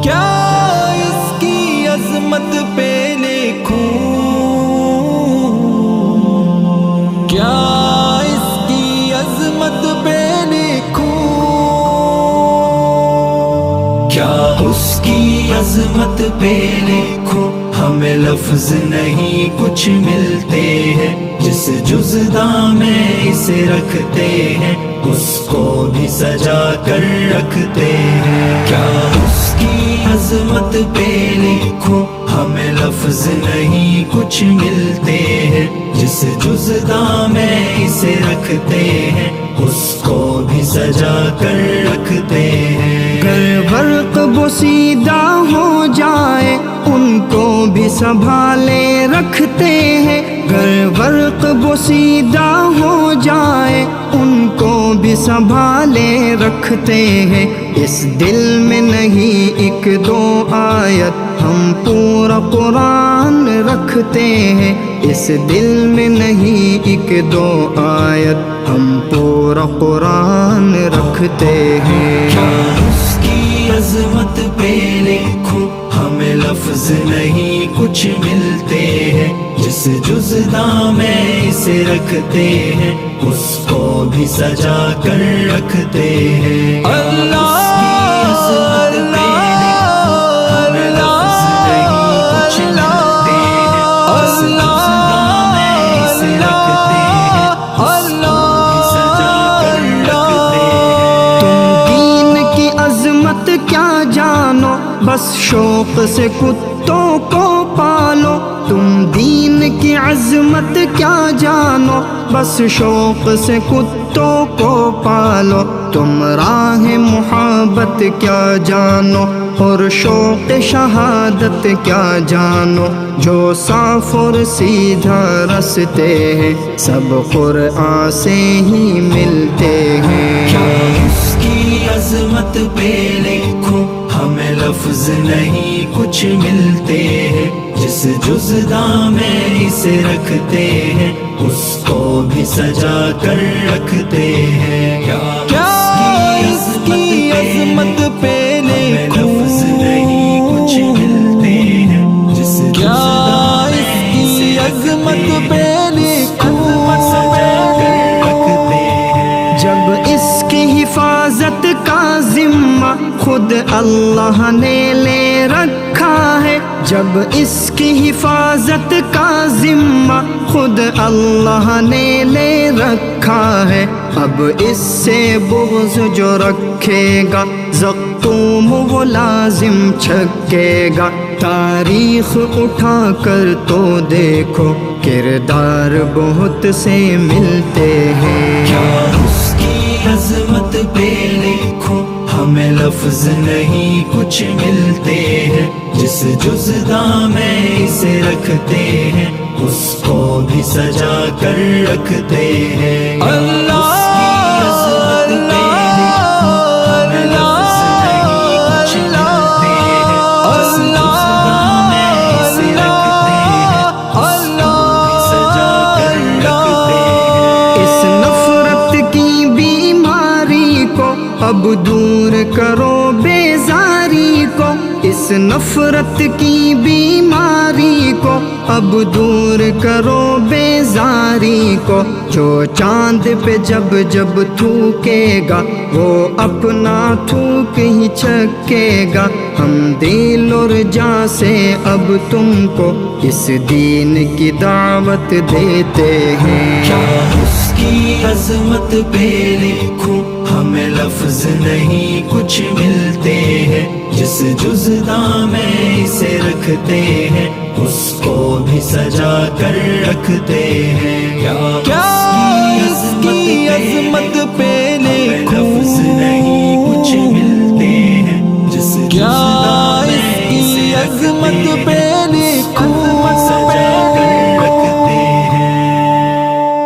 کیا اس کی عظمت پہ لکھوں، کیا اس کی عظمت پہ لکھوں، کیا اس کی عظمت پہ لکھوں، ہمیں لفظ نہیں کچھ ملتے ہیں، جس جزداں میں اسے رکھتے ہیں اس کو بھی سجا کر رکھتے ہیں۔ کیا اس کی عظمت پہ لکھوں، ہمیں لفظ نہیں کچھ ملتے ہیں، جس جزداں میں اسے رکھتے ہیں اس کو بھی سجا کر رکھتے ہیں۔ گر برق بوسیدہ ہو جائے ان کو بھی سنبھالے رکھتے ہیں، گر برق بوسیدہ ہو جائے ان کو بھی سنبھالے رکھتے ہیں۔ اس دل میں نہیں ایک دو آیت، ہم پورا قرآن رکھتے ہیں، اس دل میں نہیں ایک دو آیت، ہم پورا قرآن رکھتے ہیں۔ کیا اس کی عظمت پہ لکھوں، ہمیں لفظ نہیں کچھ ملتے ہیں، جس جزداں میں اسے رکھتے ہیں اس کو بھی سجا کر رکھتے ہیں۔ اللہ کیا جانو، بس شوق سے کتوں کو پالو، تم دین کی عظمت کیا جانو، بس شوق سے کتوں کو پالو، تم راہ محبت کیا جانو اور شوق شہادت کیا جانو، جو صاف اور سیدھا رستے ہیں سب قرآن سے ہی ملتے ہیں۔ کیا اس کی عظمت پہ لکھوں، ہمیں لفظ نہیں کچھ ملتے ہیں، جس جزداں میں اسے رکھتے ہیں اس کو بھی سجا کر رکھتے ہیں۔ کیا اس کی عظمت پہ لکھوں، لفظ نہیں کچھ ملتے ہیں، جس جزداں میں اسے عظمت پہ لکھوں، سجا کر رکھتے ہیں۔ جب اس کی حفاظت کا ذمہ خود اللہ نے لے رکھا ہے، جب اس کی حفاظت کا ذمہ خود اللہ نے لے رکھا ہے، اب اس سے بغض جو رکھے گا زقوم وہ لازم چھکے گا۔ تاریخ اٹھا کر تو دیکھو کردار بہت سے ملتے ہیں۔ کیا اس کی عظمت پہ لکھوں، ہمیں لفظ نہیں کچھ ملتے ہیں، جس جزداں میں اسے رکھتے ہیں اس کو بھی سجا کر رکھتے ہیں۔ اللہ اب دور کرو بیزاری کو، اس نفرت کی بیماری کو اب دور کرو بیزاری کو، جو چاند پہ جب جب تھوکے گا وہ اپنا تھوک ہی چکے گا۔ ہم دل اور جاں سے اب تم کو اس دین کی دعوت دیتے ہیں۔ کیا اس کی عظمت پہ لکھوں، ہمیں لفظ نہیں کچھ ملتے ہیں، جس جزداں میں اسے رکھتے ہیں اس کو بھی سجا کر رکھتے ہیں۔ کیا